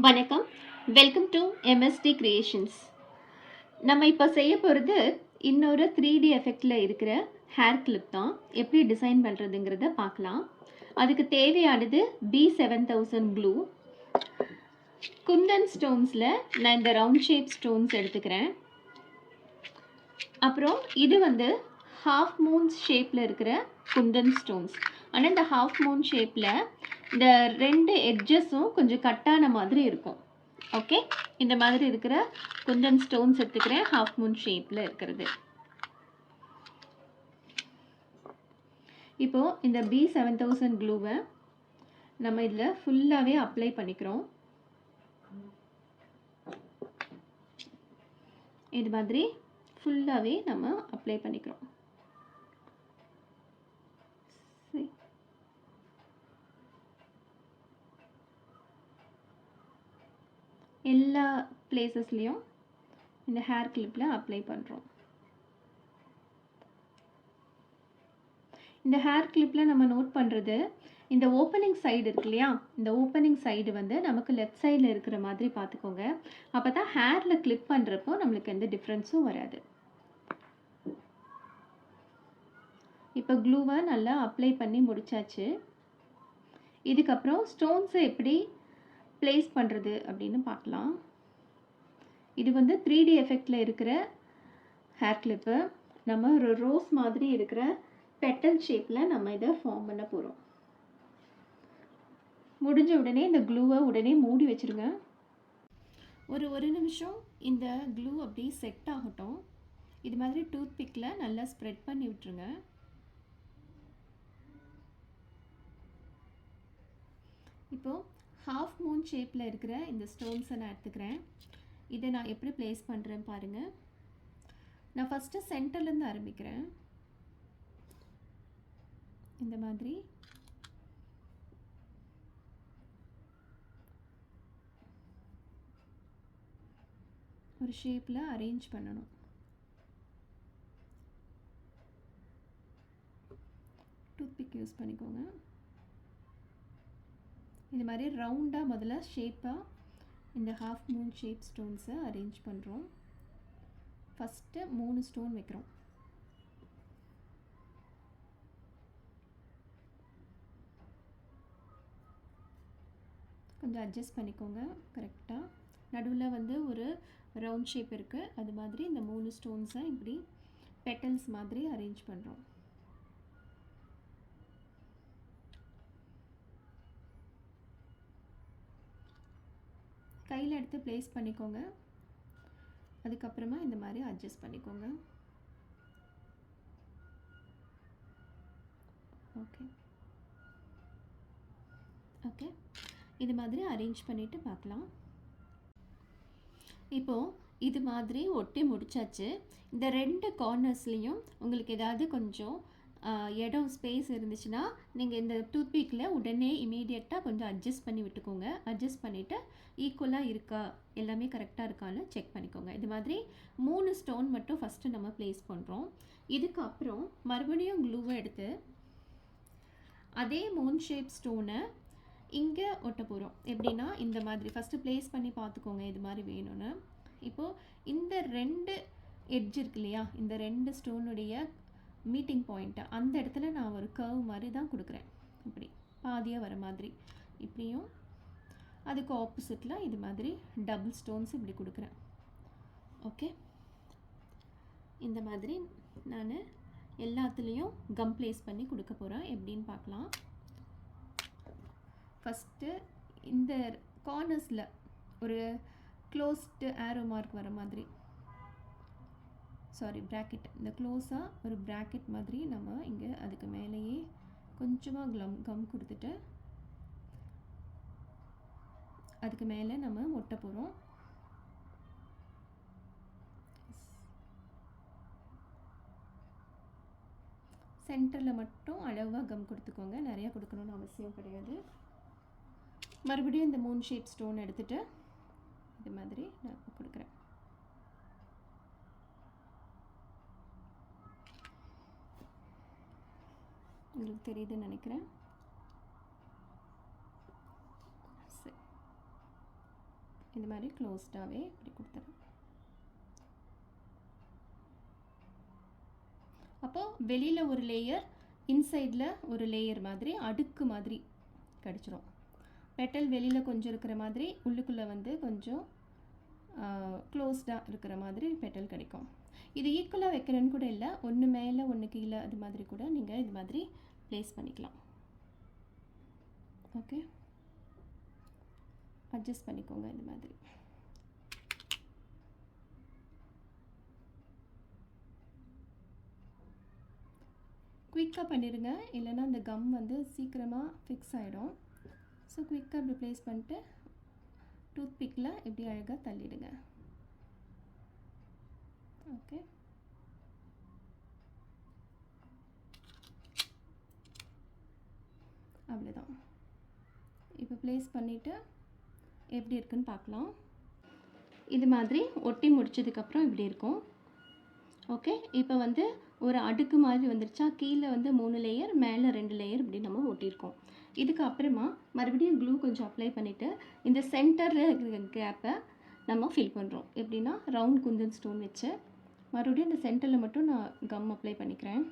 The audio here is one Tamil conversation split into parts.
வணக்கம். Welcome to MST creations. நம்ம இப்போ செய்ய போகிறது இன்னொரு 3D எஃபெக்டில் இருக்கிற ஹேர் கிளிப் தான். எப்படி டிசைன் பண்ணுறதுங்கிறத பார்க்கலாம். அதுக்கு தேவையானது B7000 க்ளூ. குந்தன் ஸ்டோன்ஸில் நான் இந்த ரவுண்ட் ஷேப் ஸ்டோன்ஸ் எடுத்துக்கிறேன். அப்புறம் இது வந்து ஹாஃப் மூன் ஷேப்பில் இருக்கிற குந்தன் ஸ்டோன்ஸ். ஆனால் இந்த ஹாஃப் மூன் ஷேப்பில் இந்த ரெண்டு எட்ஜஸும் கொஞ்சம் கட்டான மாதிரி இருக்கும். ஓகே, இந்த மாதிரி இருக்கிற குந்தன் ஸ்டோன்ஸ் எடுத்துக்கிறேன், ஹாஃப் மூன் ஷேப்பில் இருக்கிறது. இப்போது இந்த B7000 க்ளூவை நம்ம இதில் ஃபுல்லாகவே அப்ளை பண்ணிக்கிறோம். இது மாதிரி ஃபுல்லாகவே நம்ம அப்ளை பண்ணிக்கிறோம். எல்லா பிளேசஸ்லேயும் இந்த ஹேர் கிளிப்பில் அப்ளை பண்ணுறோம். இந்த ஹேர் கிளிப்பில் நம்ம நோட் பண்ணுறது, இந்த ஓப்பனிங் சைடு இருக்கு இல்லையா, இந்த ஓப்பனிங் சைடு வந்து நமக்கு லெஃப்ட் சைடில் இருக்கிற மாதிரி பார்த்துக்கோங்க. அப்போ தான் ஹேரில் கிளிப் பண்ணுறப்போ நம்மளுக்கு எந்த டிஃப்ரென்ஸும் வராது. இப்போ க்ளூவை நல்லா அப்ளை பண்ணி முடிச்சாச்சு. இதுக்கப்புறம் ஸ்டோன்ஸை எப்படி ப்ளேஸ் பண்ணுறது அப்படின்னு பார்க்கலாம். இது வந்து 3D எஃபெக்டில் இருக்கிற ஹேர் கிளிப்பு. நம்ம ஒரு ரோஸ் மாதிரி இருக்கிற பெட்டல் ஷேப்பில் நம்ம இதை ஃபார்ம் பண்ண போகிறோம். முடிஞ்ச உடனே இந்த க்ளூவை உடனே மூடி வச்சுருங்க. ஒரு நிமிஷம் இந்த க்ளூ அப்படி செட் ஆகட்டும். இது மாதிரி டூத் பிக்கில் நல்லா ஸ்ப்ரெட் பண்ணி விட்டுருங்க. இப்போது ஹாஃப் மூன் ஷேப்பில் இருக்கிற இந்த ஸ்டோன்ஸை நான் எடுத்துக்கிறேன். இதை நான் எப்படி ப்ளேஸ் பண்ணுறேன் பாருங்கள். நான் ஃபஸ்ட்டு சென்டர்லேருந்து ஆரம்பிக்கிறேன். இந்த மாதிரி ஒரு ஷேப்பில் அரேஞ்ச் பண்ணணும். டூத் பிக் யூஸ் பண்ணிக்கோங்க. இந்த மாதிரி ரவுண்டாக முதல்ல ஷேப்பாக இந்த ஹாஃப் மூன் ஷேப் ஸ்டோன்ஸை அரேஞ்ச் பண்ணுறோம். ஃபஸ்ட்டு 3 ஸ்டோன் வைக்கிறோம். கொஞ்சம் அட்ஜஸ்ட் பண்ணிக்கோங்க கரெக்டாக. நடுவில் வந்து ஒரு ரவுண்ட் ஷேப் இருக்குது. அது மாதிரி இந்த 3 ஸ்டோன்ஸை இப்படி பெட்டல்ஸ் மாதிரி அரேஞ்ச் பண்ணுறோம். கையில் எடுத்து ப்ளேஸ் பண்ணிக்கோங்க. அதுக்கப்புறமா இந்த மாதிரி அட்ஜஸ்ட் பண்ணிக்கோங்க. ஓகே ஓகே, இது மாதிரி அரேஞ்ச் பண்ணிவிட்டு பார்க்கலாம். இப்போது இது மாதிரி ஒட்டி முடிச்சாச்சு. இந்த 2 கார்னர்ஸ்லேயும் உங்களுக்கு ஏதாவது கொஞ்சம் இடம் ஸ்பேஸ் இருந்துச்சுன்னா நீங்கள் இந்த டூத் பிக்கில் உடனே இமீடியட்டாக கொஞ்சம் அட்ஜஸ்ட் பண்ணி விட்டுக்கோங்க. அட்ஜஸ்ட் பண்ணிவிட்டு ஈக்குவலாக இருக்கா, எல்லாமே கரெக்டாக இருக்கான்னு செக் பண்ணிக்கோங்க. இது மாதிரி 3 ஸ்டோன் மட்டும் ஃபஸ்ட்டு நம்ம ப்ளேஸ் பண்ணுறோம். இதுக்கப்புறம் மறுபடியும் க்ளூவை எடுத்து அதே மூன் ஷேப் ஸ்டோனை இங்கே ஒட்ட போகிறோம். எப்படின்னா இந்த மாதிரி ஃபஸ்ட்டு ப்ளேஸ் பண்ணி பார்த்துக்கோங்க இது மாதிரி வேணும்னு. இப்போது இந்த 2 எட்ஜ் இருக்கு இல்லையா, இந்த 2 ஸ்டோனுடைய மீட்டிங் பாயிண்ட்டு அந்த இடத்துல நான் ஒரு கர்வ் மாதிரி தான் கொடுக்குறேன். இப்படி பாதியாக வர மாதிரி இப்படியும், அதுக்கு ஆப்போசிட்டில் இது மாதிரி டபுள் ஸ்டோன்ஸ் இப்படி கொடுக்குறேன். ஓகே, இந்த மாதிரி நான் எல்லாத்துலேயும் கம் ப்ளேஸ் பண்ணி கொடுக்க போகிறேன். எப்படின்னு பார்க்கலாம். ஃபஸ்ட்டு இந்த கார்னர்ஸில் ஒரு க்ளோஸ்டு ஆரோ மார்க் வர மாதிரி, சாரி ப்ராக்கெட், இந்த க்ளோஸாக ஒரு ப்ராக்கெட் மாதிரி நம்ம இங்கே அதுக்கு மேலேயே கொஞ்சமாக கம் கொடுத்துட்டு அதுக்கு மேலே நம்ம ஒட்ட போகிறோம். சென்டரில் மட்டும் அளவாக கம் கொடுத்துக்கோங்க, நிறையா கொடுக்கணும்னு அவசியம் கிடையாது. மறுபடியும் இந்த மூன் ஷேப் ஸ்டோன் எடுத்துகிட்டு இது மாதிரி நான் கொடுக்குறேன். உங்களுக்கு தெரியுதுன்னு நினைக்கிறேன். சரி, இந்த மாதிரி க்ளோஸ்டாகவே இப்படி கொடுத்துறேன். அப்போது வெளியில் ஒரு லேயர், இன்சைடில் ஒரு லேயர் மாதிரி அடுக்கு மாதிரி கிடச்சிரும். பெட்டல் வெளியில் கொஞ்சம் இருக்கிற மாதிரி, உள்ளுக்குள்ளே வந்து கொஞ்சம் க்ளோஸ்டாக இருக்கிற மாதிரி பெட்டல் கிடைக்கும். இது ஈக்குவலாக வைக்கிறேன்னு கூட இல்லை, ஒன்று மேலே ஒன்று கீழே அது மாதிரி கூட நீங்கள் இது மாதிரி ப்ளேஸ் பண்ணிக்கலாம். ஓகே, அட்ஜஸ்ட் பண்ணிக்கோங்க இந்த மாதிரி. குயிக்காக பண்ணிடுங்க, இல்லைன்னா அந்த கம் வந்து சீக்கிரமாக ஃபிக்ஸ் ஆகிடும். ஸோ குயிக்காக இப்படி ப்ளேஸ் பண்ணிட்டு டூத் பிக்கில் இப்படி அழகாக தள்ளிடுங்க. ஓகே, அவ்வளோதான். இப்போ ப்ளேஸ் பண்ணிவிட்டு எப்படி இருக்குன்னு பார்க்கலாம். இது மாதிரி ஒட்டி முடிச்சதுக்கப்புறம் இப்படி இருக்கும். ஓகே, இப்போ வந்து ஒரு அடுக்கு மாதிரி வந்துருச்சா, கீழே வந்து 3 லேயர், மேலே 2 லேயர் இப்படி நம்ம ஒட்டியிருக்கோம். இதுக்கு அப்புறமா மறுபடியும் க்ளூ கொஞ்சம் அப்ளை பண்ணிவிட்டு இந்த சென்டரில் இருக்கிற கேப்பை நம்ம ஃபில் பண்ணுறோம். எப்படின்னா ரவுண்ட் குந்தன் ஸ்டோன் வச்சு மறுபடியும் இந்த சென்டரில் மட்டும் நான் கம் அப்ளை பண்ணிக்கிறேன்.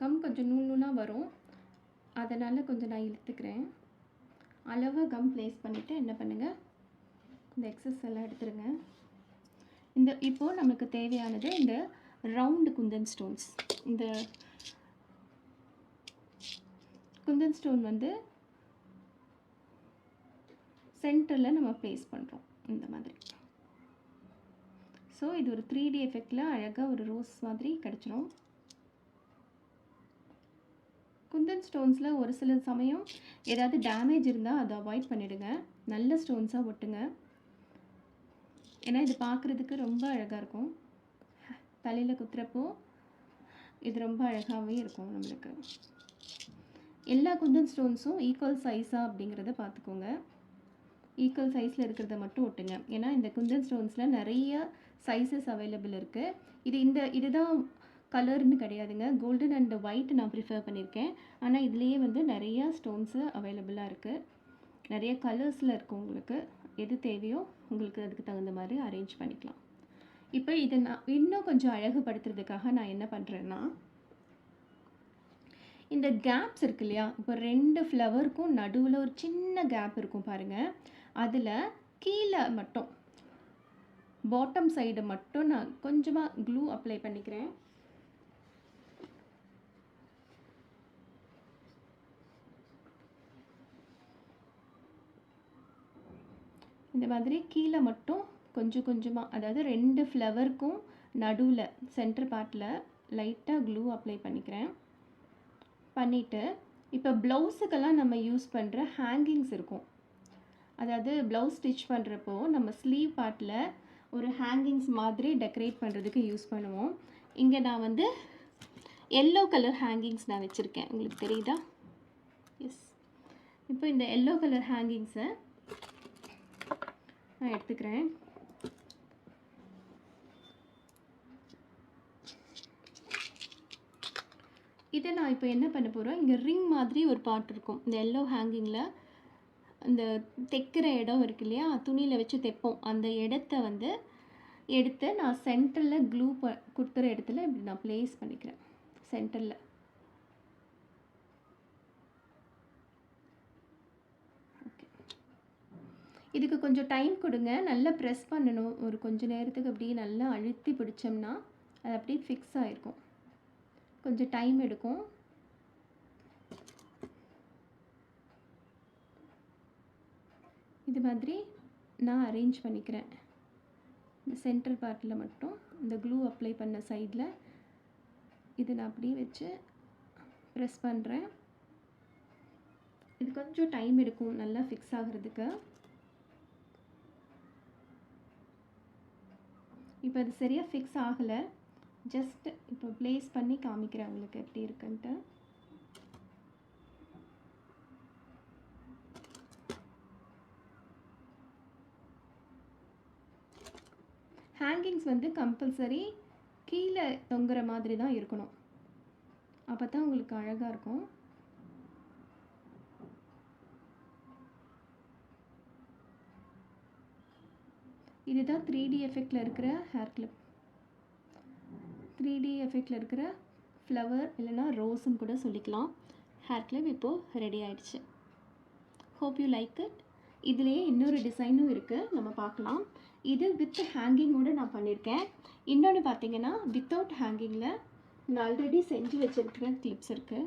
கம் கொஞ்சம் நூல் நூலாக வரும், அதனால் கொஞ்சம் நான் இழுத்துக்கிறேன். அளவாக கம் ப்ளேஸ் பண்ணிவிட்டு என்ன பண்ணுங்கள், இந்த எக்ஸஸ் எல்லாம் எடுத்துருங்க. இப்போது நமக்கு தேவையானது இந்த ரவுண்டு குந்தன் ஸ்டோன்ஸ். இந்த குந்தன் ஸ்டோன் வந்து சென்டரில் நம்ம ப்ளேஸ் பண்ணுறோம் இந்த மாதிரி. ஸோ இது ஒரு 3D எஃபெக்டில் அழகாக ஒரு ரோஸ் மாதிரி கிடச்சிரும். குந்தன் ஸ்டோன்ஸில் ஒரு சில சமயம் ஏதாவது டேமேஜ் இருந்தால் அதை அவாய்ட் பண்ணிவிடுங்க, நல்ல ஸ்டோன்ஸாக ஒட்டுங்க. ஏன்னா இது பார்க்குறதுக்கு ரொம்ப அழகாக இருக்கும். தலையில் குத்துறப்போ இது ரொம்ப அழகாகவே இருக்கும் நம்மளுக்கு. எல்லா குந்தன் ஸ்டோன்ஸும் ஈக்குவல் சைஸாக அப்படிங்கிறத பார்த்துக்கோங்க. ஈக்குவல் சைஸில் இருக்கிறத மட்டும் ஒட்டுங்க. ஏன்னா இந்த குந்தன் ஸ்டோன்ஸில் நிறைய சைஸஸ் அவைலபிள் இருக்குது. இதுதான் கலர்னு கிடையாதுங்க, கோல்டன் அண்ட் ஒயிட் நான் ப்ரிஃபர் பண்ணியிருக்கேன். ஆனால் இதுலேயே வந்து நிறையா ஸ்டோன்ஸு அவைலபிளாக இருக்குது, நிறைய கலர்ஸில் இருக்குது. உங்களுக்கு எது தேவையோ உங்களுக்கு அதுக்கு தகுந்த மாதிரி அரேஞ்ச் பண்ணிக்கலாம். இப்போ இதை நான் இன்னும் கொஞ்சம் அழகுபடுத்துறதுக்காக நான் என்ன பண்ணுறேன்னா, இந்த கேப்ஸ் இருக்கு இல்லையா, இப்போ 2 ஃப்ளவருக்கும் நடுவில் ஒரு சின்ன கேப் இருக்கும் பாருங்கள், அதில் கீழே மட்டும் பாட்டம் சைடு மட்டும் நான் கொஞ்சமாக க்ளூ அப்ளை பண்ணிக்கிறேன். இந்த மாதிரி கீழே மட்டும் கொஞ்சம் கொஞ்சமாக, அதாவது 2 ஃப்ளவருக்கும் நடுவில் சென்டர் பார்ட்டில் லைட்டாக க்ளூ அப்ளை பண்ணிக்கிறேன். பண்ணிவிட்டு இப்போ ப்ளவுஸுக்கெல்லாம் நம்ம யூஸ் பண்ணுற ஹேங்கிங்ஸ் இருக்கும், அதாவது ப்ளவுஸ் ஸ்டிச் பண்ணுறப்போ நம்ம ஸ்லீவ் பார்ட்டில் ஒரு ஹேங்கிங்ஸ் மாதிரி டெக்கரேட் பண்ணுறதுக்கு யூஸ் பண்ணுவோம். இங்கே நான் வந்து எல்லோ கலர் ஹேங்கிங்ஸ் நான் வச்சுருக்கேன், உங்களுக்கு தெரியுதா? எஸ். இப்போ இந்த எல்லோ கலர் ஹேங்கிங்ஸை நான் எடுத்துக்கிறேன். இதை நான் இப்போ என்ன பண்ண போகிறோம், இங்கே ரிங் மாதிரி ஒரு பார்ட் இருக்கும் இந்த எல்லோ ஹேங்கிங்கில். இந்த தைக்கிற இடம் இருக்கு இல்லையா, துணியில் வச்சு தைப்போம், அந்த இடத்த வந்து எடுத்து நான் சென்டரில் க்ளூ கொடுத்துற இடத்துல இப்படி நான் ப்ளேஸ் பண்ணிக்கிறேன் சென்டரில். ஓகே, இதுக்கு கொஞ்சம் டைம் கொடுங்க, நல்லா ப்ரெஸ் பண்ணணும். ஒரு கொஞ்சம் நேரத்துக்கு அப்படியே நல்லா அழுத்தி பிடிச்சோம்னா அது அப்படியே ஃபிக்ஸ் ஆகிருக்கும், கொஞ்சம் டைம் எடுக்கும். இது மாதிரி நான் அரேஞ்ச் பண்ணிக்கிறேன். இந்த சென்டர் பார்ட்டில் மட்டும் இந்த க்ளூ அப்ளை பண்ண சைடில் இது நான் அப்படியே வச்சு ப்ரெஸ் பண்ணுறேன். இது கொஞ்சம் டைம் எடுக்கும் நல்லா ஃபிக்ஸ் ஆகிறதுக்கு. இப்போ அது சரியாக ஃபிக்ஸ் ஆகலை, ஜஸ்ட் இப்போ ப்ளேஸ் பண்ணி காமிக்கிறேன் உங்களுக்கு எப்படி இருக்குன்ட்டு. ஹேங்கிங்ஸ் வந்து கம்பல்சரி கீழே தொங்குற மாதிரி தான் இருக்கணும். அப்போ தான் உங்களுக்கு அழகாக இருக்கும். இதுதான் 3D எஃபெக்டில் இருக்கிற ஹேர் கிளிப். 3D எஃபெக்டில் இருக்கிற ஃப்ளவர் இல்லைனா ரோஸ்ன்னு கூட சொல்லிக்கலாம். ஹேர் கிளிப் இப்போது ரெடி ஆயிடுச்சு. Hope you like it. இதுலேயே இன்னொரு டிசைனும் இருக்குது, நம்ம பார்க்கலாம். இது வித் ஹேங்கிங்கோடு நான் பண்ணியிருக்கேன். இன்னொன்று பார்த்தீங்கன்னா வித்தவுட் ஹேங்கிங்கில் நான் ஆல்ரெடி செஞ்சு வச்சுருக்கிற கிளிப்ஸ் இருக்குது.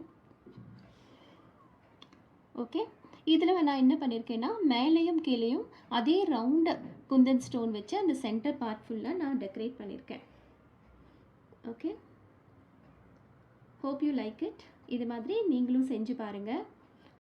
ஓகே, இதில் நான் என்ன பண்ணியிருக்கேன்னா மேலேயும் கீழேயும் அதே ரவுண்டு குந்தன் ஸ்டோன் வச்சு அந்த சென்டர் பார்ட் ஃபுல்லாக நான் டெக்கரேட் பண்ணியிருக்கேன். Okay, hope you like it. இது மாதிரி நீங்களும் செஞ்சு பாருங்கள்.